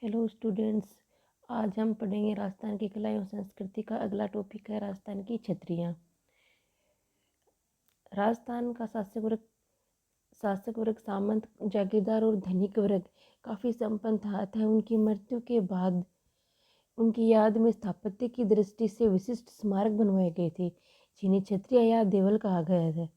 Hello students. आज हम पढ़ेंगे राजस्थान की कला एवं संस्कृति का अगला टॉपिक है राजस्थान की छतरियाँ। राजस्थान का शासक वर्ग सामंत, जागीरदार और धनिक वर्ग काफ़ी संपन्न था तथा उनकी मृत्यु के बाद उनकी याद में स्थापत्य की दृष्टि से विशिष्ट स्मारक बनवाए गए थे, जिन्हें छतरियाँ या देवल कहा गया है।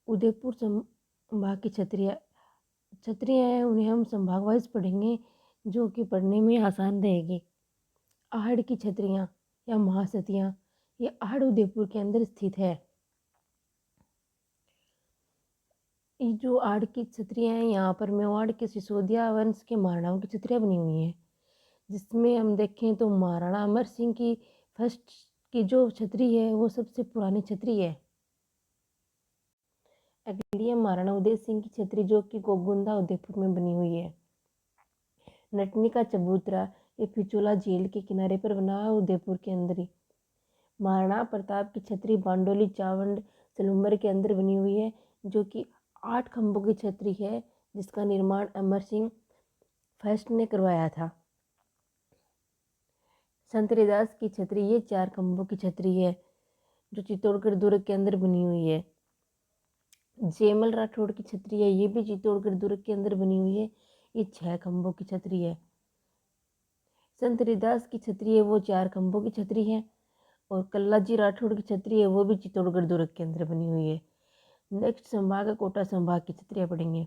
उदयपुर संभाग की छतरियाँ हैं, उन्हें हम संभाग वाइज पढ़ेंगे जो कि पढ़ने में आसान रहेगी। आहड़ की छतरियाँ या महासतियाँ, ये आहड़ उदयपुर के अंदर स्थित है। ये जो आहड़ की छतरियाँ हैं, यहाँ पर मेवाड़ के सिसोदिया वंश के महाराणाओं की छतरियाँ बनी हुई हैं, जिसमें हम देखें तो महाराणा अमर सिंह की फर्स्ट की जो छतरी है वो सबसे पुरानी छतरी है। अगली है महाराणा उदय सिंह की छतरी, जो कि गोगुंदा उदयपुर में बनी हुई है। नटनी का चबूतरा, ये पिचोला झील के किनारे पर बना है उदयपुर के अंदर ही। महाराणा प्रताप की छतरी बांडोली चावंड सलूम्बर के अंदर बनी हुई है, जो कि 8 खंभों की छतरी है, जिसका निर्माण अमर सिंह फर्स्ट ने करवाया था। संत रैदास की छतरी, ये 4 खंभों की छतरी है, जो चित्तौड़गढ़ दुर्ग के अंदर बनी हुई है। जयमल राठौड़ की छतरी है, ये भी चित्तौड़गढ़ दुर्ग के अंदर बनी हुई है, ये 6 खंभों की छतरी है। संत रैदास की छतरी है, वो 4 खंभों की छतरी है। और कल्लाजी राठौड़ की छतरी है, वो भी चित्तौड़गढ़ दुर्ग के अंदर बनी हुई है। नेक्स्ट संभाग है कोटा संभाग की छतरियाँ पढ़ेंगे।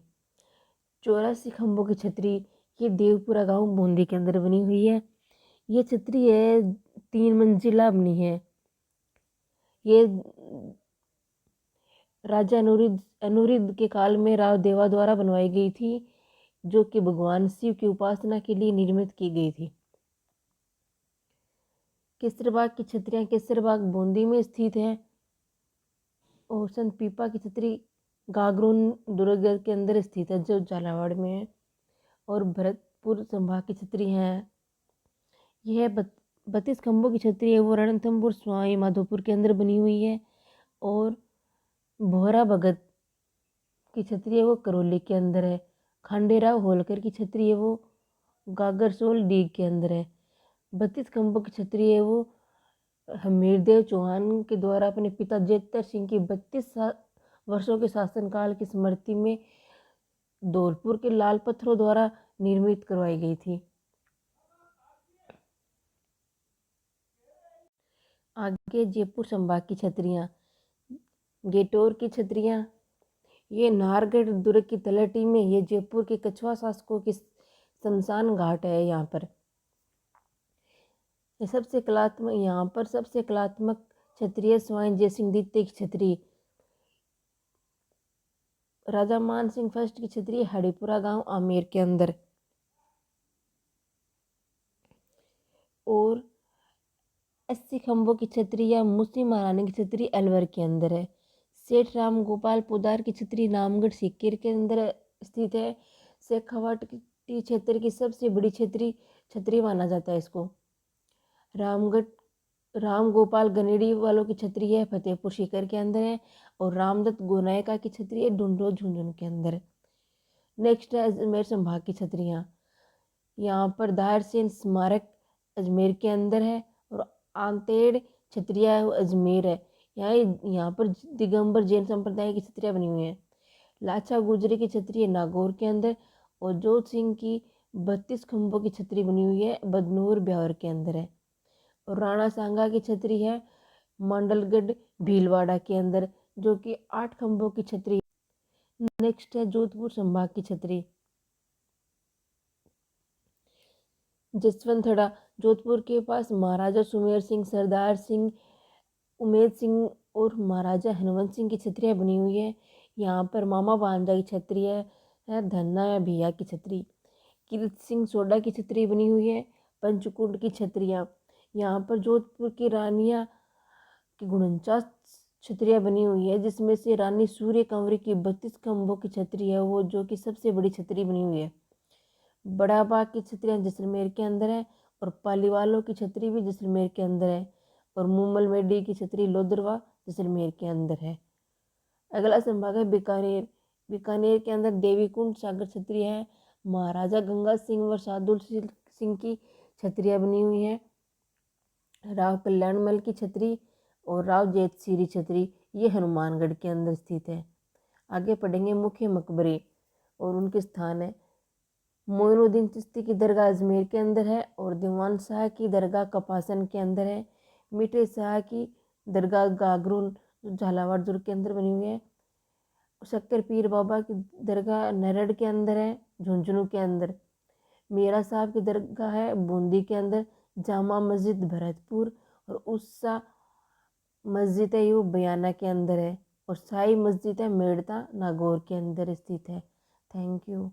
84 खंभों की छतरी, ये देवपुरा गांव बूंदी के अंदर बनी हुई है। ये छतरी है 3 मंजिला बनी है। ये राजा अनुरुद्ध के काल में राव देवा द्वारा बनवाई गई थी, जो कि भगवान शिव की उपासना के लिए निर्मित की गई थी। केसरबाग की छतरियाँ केसरबाग बूंदी में स्थित है। और संत पीपा की छतरी गागरून दुर्ग के अंदर स्थित है, जो झालावाड़ में है। और भरतपुर संभाग की छतरी है, यह 32 खंभों की छतरी है, वो रणथंभौर स्वाई माधोपुर के अंदर बनी हुई है। और भोरा भगत की छतरी है, वो करौली के अंदर है। खांडेराव होलकर की छतरी है, वो गागरसोल डीग के अंदर है। 32 खंभों की छतरी है, वो हमीरदेव चौहान के द्वारा अपने पिता जेतर सिंह की 32 वर्षों के शासनकाल की स्मृति में धौलपुर के लाल पत्थरों द्वारा निर्मित करवाई गई थी। आगे जयपुर संभाग की छतरियाँ। गेटोर की छतरियाँ, ये नाहरगढ़ दुर्ग की तलहटी में, ये जयपुर के कछवा शासकों की शमशान घाट है। यहाँ पर सबसे कलात्मक छतरी है स्वाइन जय सिंह द्वितीय की छतरी। राजा मान सिंह फर्स्ट की छतरी हड़ीपुरा गांव आमेर के अंदर। और 80 खंभों की छतरी या मुस्लिम महारानी की छतरी अलवर के अंदर है। सेठ राम गोपाल पोदार की छतरी नामगढ़ सीकर के अंदर स्थित है। शेखावाटी क्षेत्र की सबसे बड़ी छतरी माना जाता है इसको। राम गोपाल गनेड़ी वालों की छतरी है, फतेहपुर सीकर के अंदर है। और रामदत्त गोनायका की छतरी है, ढूंढो झुंझुनू के अंदर। नेक्स्ट है अजमेर संभाग की छतरियाँ। यहाँ पर दाहिर सेन स्मारक अजमेर के अंदर है। और आंतेड़ छतरिया है, वो अजमेर है। यहाँ पर दिगंबर जैन संप्रदाय की छतरियाँ बनी हुई हैं। लाछा गुजरी की छतरी है नागौर के अंदर। और जोत सिंह की 32 खंभों की छतरी बनी हुई है, बदनूर ब्यावर के अंदर है। और राणा सांगा की छतरी है मंडलगढ़ भीलवाड़ा के अंदर, जो कि 8 खंभों की छतरी। नेक्स्ट है जोधपुर संभाग की छतरी। जसवंतड़ा, जोधपुर के पास महाराजा सुमेर सिंह, सरदार सिंह, उमेद सिंह और महाराजा हनुमंत सिंह की छतरियाँ बनी हुई है। यहाँ पर मामा भांजा की छतरी है धन्ना या भिया की छतरी। कीर्त सिंह सोडा की छतरी बनी हुई है। पंचकुंड की छतरियाँ, यहाँ पर जोधपुर की रानियाँ की 49 छतरियाँ बनी हुई है, जिसमें से रानी सूर्य कंवरी की 32 खंभों की छतरी है, वो जो कि सबसे बड़ी छतरी बनी हुई है। बड़ा बाग की छतरियाँ जैसलमेर के अंदर है। और पालीवालों की छतरी भी जैसलमेर के अंदर है। और मुमल मेडी की छतरी लोदरवा जैसलमेर के अंदर है। अगला संभाग है बीकानेर। बीकानेर के अंदर देवीकुंड सागर छतरी है। महाराजा गंगा सिंह व शार्दुल सिंह की छतरियाँ बनी हुई हैं। राव कल्याणमल की छतरी और राव जेतसिरी छतरी ये हनुमानगढ़ के अंदर स्थित है। आगे पढ़ेंगे मुख्य मकबरे और उनके स्थान है। मोइनुद्दीन चिश्ती की दरगाह अजमेर के अंदर है और दीवान शाह की दरगाह कपासन के अंदर है। मीठे शाह की दरगाह गागरून झालावाड़ दुर्ग के अंदर बनी हुई है। शक्कर पीर बाबा की दरगाह नरड़ के अंदर है, झुंझुनू के अंदर। मीरा साहब की दरगाह है बूंदी के अंदर। जामा मस्जिद भरतपुर और उस्सा मस्जिद है ये बयाना के अंदर है। और शाही मस्जिद है मेड़ता नागौर के अंदर स्थित है। Thank you.